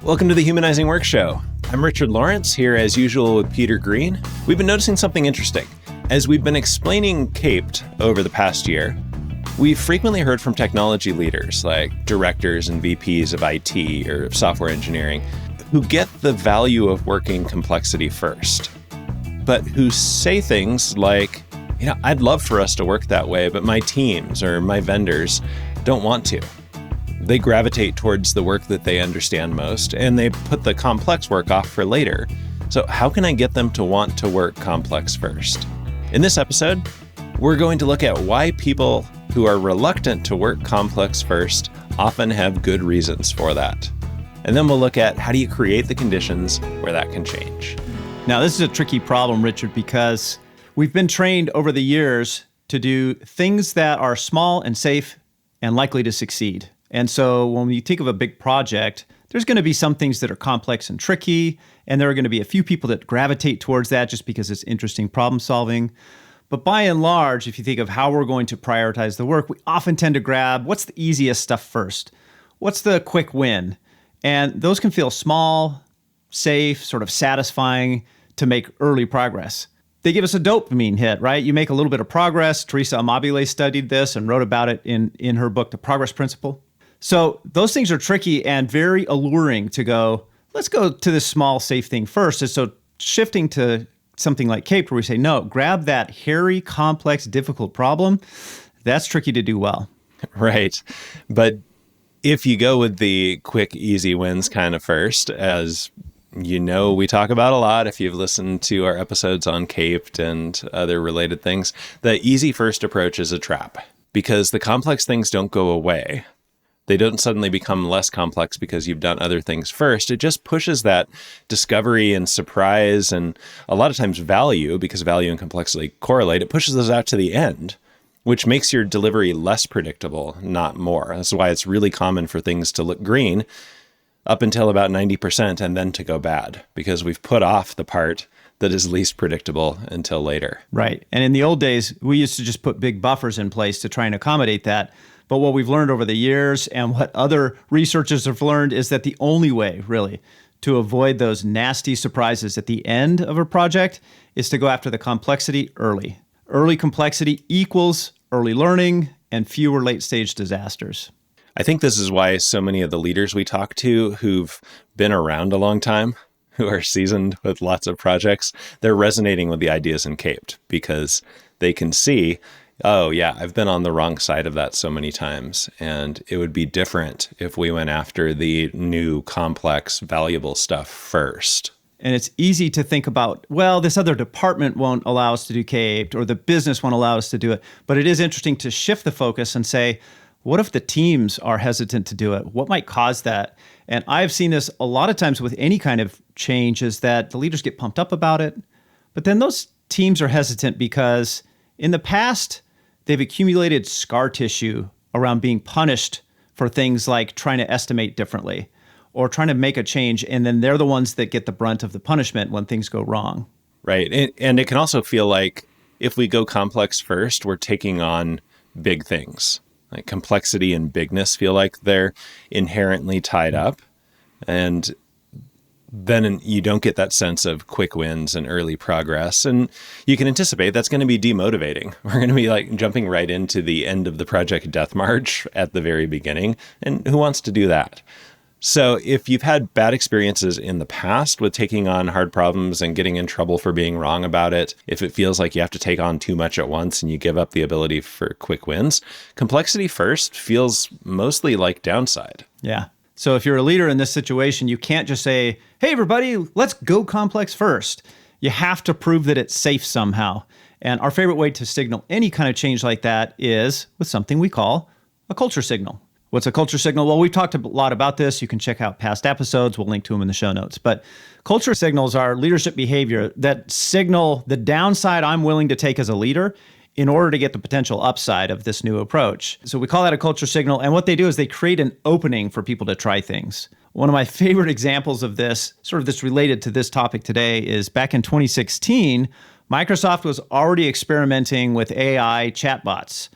Welcome to the Humanizing Work Show. I'm Richard Lawrence, here as usual with Peter Green. We've been noticing something interesting. As we've been explaining CAPED over the past year, we've frequently heard from technology leaders like directors and VPs of IT or of software engineering who get the value of working complexity first, but who say things like, I'd love for us to work that way, but my teams or my vendors don't want to. They gravitate towards the work that they understand most, and they put the complex work off for later. So how can I get them to want to work complex first? In this episode, we're going to look at why people who are reluctant to work complex first often have good reasons for that. And then we'll look at how do you create the conditions where that can change. Now, this is a tricky problem, Richard, because we've been trained over the years to do things that are small and safe and likely to succeed. And so when you think of a big project, there's going to be some things that are complex and tricky, and there are going to be a few people that gravitate towards that just because it's interesting problem solving. But by and large, if you think of how we're going to prioritize the work, we often tend to grab what's the easiest stuff first. What's the quick win? And those can feel small, safe, sort of satisfying to make early progress. They give us a dopamine hit, right? You make a little bit of progress. Teresa Amabile studied this and wrote about it in her book, The Progress Principle. So those things are tricky and very alluring to go, let's go to this small, safe thing first. And so shifting to something like CAPE, where we say, no, grab that hairy, complex, difficult problem, that's tricky to do well. Right. But if you go with the quick, easy wins kind of first, as you know we talk about a lot if you've listened to our episodes on CAPED and other related things, the easy first approach is a trap because the complex things don't go away. They don't suddenly become less complex because you've done other things first. It just pushes that discovery and surprise and a lot of times value, because value and complexity correlate, it pushes those out to the end, which makes your delivery less predictable, not more. That's why it's really common for things to look green up until about 90% and then to go bad, because we've put off the part that is least predictable until later. Right. And in the old days, we used to just put big buffers in place to try and accommodate that. But what we've learned over the years and what other researchers have learned is that the only way, really, to avoid those nasty surprises at the end of a project is to go after the complexity early. Early complexity equals early learning and fewer late-stage disasters. I think this is why so many of the leaders we talk to who've been around a long time, who are seasoned with lots of projects, they're resonating with the ideas in CAPED because they can see, oh yeah, I've been on the wrong side of that so many times, and it would be different if we went after the new, complex, valuable stuff first. And it's easy to think about, well, this other department won't allow us to do CAPED, or the business won't allow us to do it. But it is interesting to shift the focus and say, what if the teams are hesitant to do it? What might cause that? And I've seen this a lot of times with any kind of change, is that the leaders get pumped up about it, but then those teams are hesitant because in the past, they've accumulated scar tissue around being punished for things like trying to estimate differently or trying to make a change, and then they're the ones that get the brunt of the punishment when things go wrong. Right. And it can also feel like if we go complex first, we're taking on big things. Like complexity and bigness feel like they're inherently tied up. And then you don't get that sense of quick wins and early progress. And you can anticipate that's going to be demotivating. We're going to be like jumping right into the end of the project death march at the very beginning. And who wants to do that? So if you've had bad experiences in the past with taking on hard problems and getting in trouble for being wrong about it, if it feels like you have to take on too much at once and you give up the ability for quick wins, complexity first feels mostly like downside. Yeah. So if you're a leader in this situation, you can't just say, hey, everybody, let's go complex first. You have to prove that it's safe somehow. And our favorite way to signal any kind of change like that is with something we call a culture signal. What's a culture signal? Well, we've talked a lot about this. You can check out past episodes. We'll link to them in the show notes. But culture signals are leadership behavior that signal the downside I'm willing to take as a leader in order to get the potential upside of this new approach. So we call that a culture signal. And what they do is they create an opening for people to try things. One of my favorite examples of this, sort of this related to this topic today, is back in 2016, Microsoft was already experimenting with AI chatbots.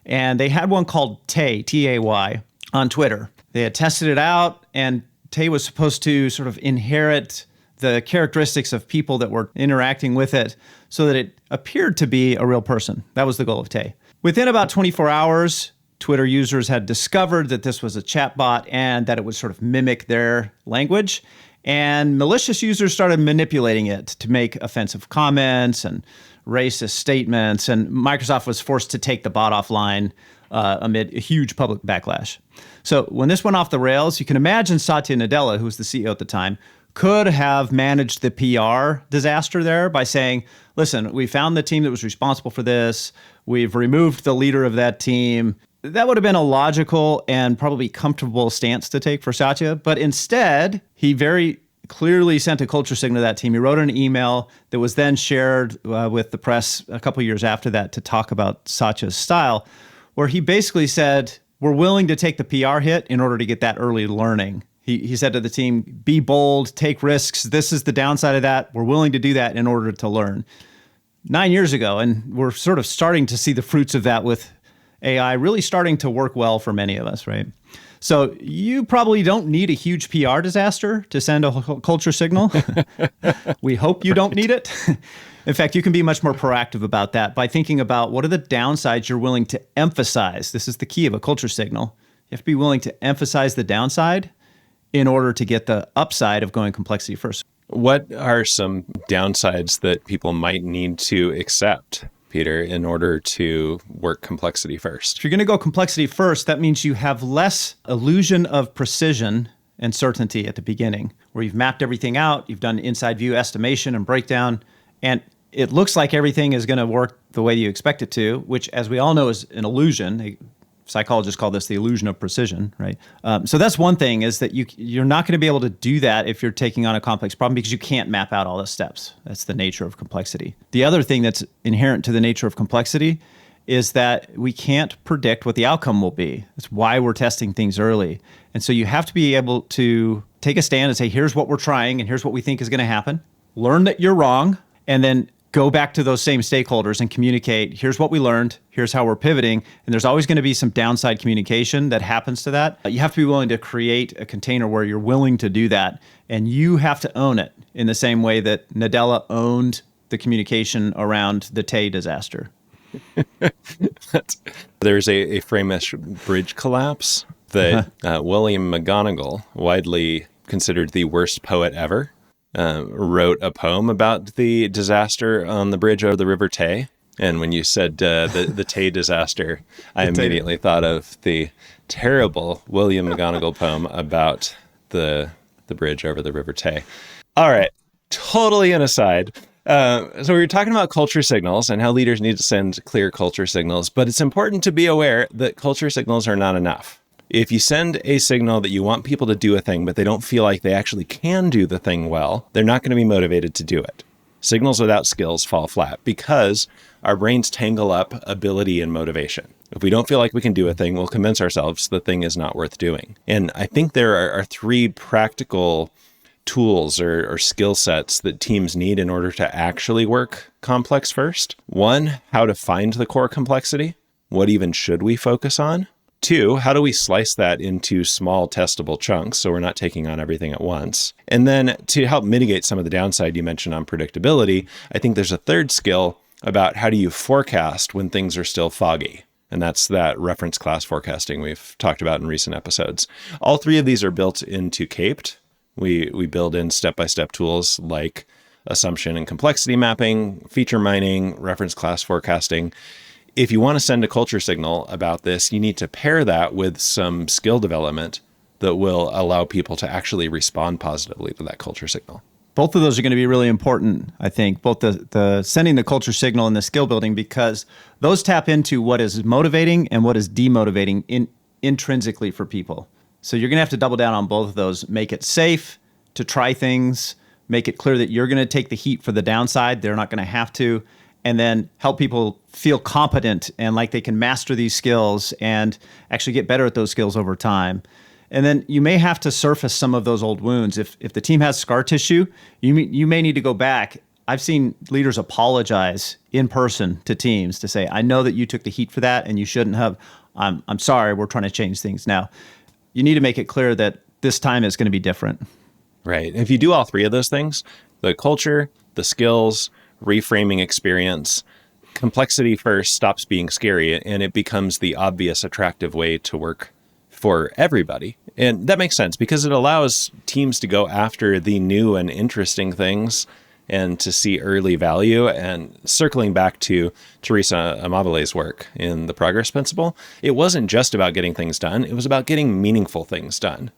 And they had one called Tay, T-A-Y, on Twitter. They had tested it out, and Tay was supposed to sort of inherit the characteristics of people that were interacting with it so that it appeared to be a real person. That was the goal of Tay. Within about 24 hours, Twitter users had discovered that this was a chatbot and that it would sort of mimic their language. And malicious users started manipulating it to make offensive comments and racist statements. And Microsoft was forced to take the bot offline amid a huge public backlash. So when this went off the rails, you can imagine Satya Nadella, who was the CEO at the time, could have managed the PR disaster there by saying, listen, we found the team that was responsible for this. We've removed the leader of that team. That would have been a logical and probably comfortable stance to take for Satya. But instead, he very clearly sent a culture signal to that team. He wrote an email that was then shared with the press a couple of years after that to talk about Satya's style, where he basically said, we're willing to take the PR hit in order to get that early learning. He said to the team, be bold, take risks. This is the downside of that. We're willing to do that in order to learn. 9 years ago, and we're sort of starting to see the fruits of that with AI really starting to work well for many of us, right? So you probably don't need a huge PR disaster to send a culture signal. We hope you don't need it. In fact, you can be much more proactive about that by thinking about what are the downsides you're willing to emphasize. This is the key of a culture signal. You have to be willing to emphasize the downside in order to get the upside of going complexity first. What are some downsides that people might need to accept, Peter, in order to work complexity first? If you're going to go complexity first, that means you have less illusion of precision and certainty at the beginning, where you've mapped everything out, you've done inside view estimation and breakdown, and it looks like everything is going to work the way you expect it to, which, as we all know, is an illusion. Psychologists call this the illusion of precision, right? So that's one thing, is that you're not going to be able to do that if you're taking on a complex problem because you can't map out all the steps. That's the nature of complexity. The other thing that's inherent to the nature of complexity is that we can't predict what the outcome will be. That's why we're testing things early. And so you have to be able to take a stand and say, here's what we're trying and here's what we think is going to happen. Learn that you're wrong, and then go back to those same stakeholders and communicate, here's what we learned, here's how we're pivoting. And there's always going to be some downside communication that happens to that. You have to be willing to create a container where you're willing to do that. And you have to own it in the same way that Nadella owned the communication around the Tay disaster. There's a famous bridge collapse that William McGonagall, widely considered the worst poet ever, wrote a poem about the disaster on the bridge over the River Tay. And when you said the Tay disaster, I immediately thought of the terrible William McGonagall poem about the bridge over the River Tay. All right, totally an aside. So we were talking about culture signals and how leaders need to send clear culture signals, but it's important to be aware that culture signals are not enough. If you send a signal that you want people to do a thing, but they don't feel like they actually can do the thing well, they're not going to be motivated to do it. Signals without skills fall flat because our brains tangle up ability and motivation. If we don't feel like we can do a thing, we'll convince ourselves the thing is not worth doing. And I think there are three practical tools or skill sets that teams need in order to actually work complex first. One, how to find the core complexity. What even should we focus on? Two, how do we slice that into small testable chunks so we're not taking on everything at once? And then to help mitigate some of the downside you mentioned on predictability, I think there's a third skill about how do you forecast when things are still foggy. And that's that reference class forecasting we've talked about in recent episodes. All three of these are built into Caped. We build in step-by-step tools like assumption and complexity mapping, feature mining, reference class forecasting. If you want to send a culture signal about this, you need to pair that with some skill development that will allow people to actually respond positively to that culture signal. Both of those are going to be really important, I think, both the sending the culture signal and the skill building, because those tap into what is motivating and what is demotivating intrinsically for people. So you're going to have to double down on both of those, make it safe to try things, make it clear that you're going to take the heat for the downside. They're not going to have to. And then help people feel competent and like they can master these skills and actually get better at those skills over time. And then you may have to surface some of those old wounds. If the team has scar tissue, you may need to go back. I've seen leaders apologize in person to teams to say, I know that you took the heat for that and you shouldn't have. I'm sorry, we're trying to change things now. You need to make it clear that this time is going to be different. Right. If you do all three of those things, the culture, the skills, reframing experience, complexity first stops being scary and it becomes the obvious, attractive way to work for everybody. And that makes sense because it allows teams to go after the new and interesting things and to see early value. And circling back to Teresa Amabile's work in the Progress Principle, it wasn't just about getting things done. It was about getting meaningful things done.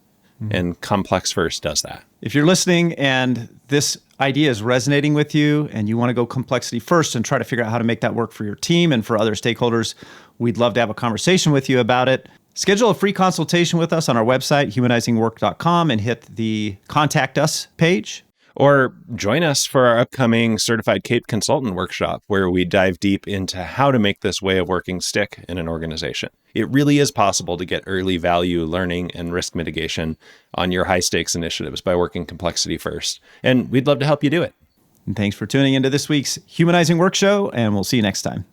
And Complex First does that. If you're listening and this idea is resonating with you and you want to go complexity first and try to figure out how to make that work for your team and for other stakeholders, we'd love to have a conversation with you about it. Schedule a free consultation with us on our website, humanizingwork.com, and hit the Contact Us page. Or join us for our upcoming Certified CAPE Consultant Workshop, where we dive deep into how to make this way of working stick in an organization. It really is possible to get early value learning and risk mitigation on your high-stakes initiatives by working complexity first. And we'd love to help you do it. And thanks for tuning into this week's Humanizing Work Show, and we'll see you next time.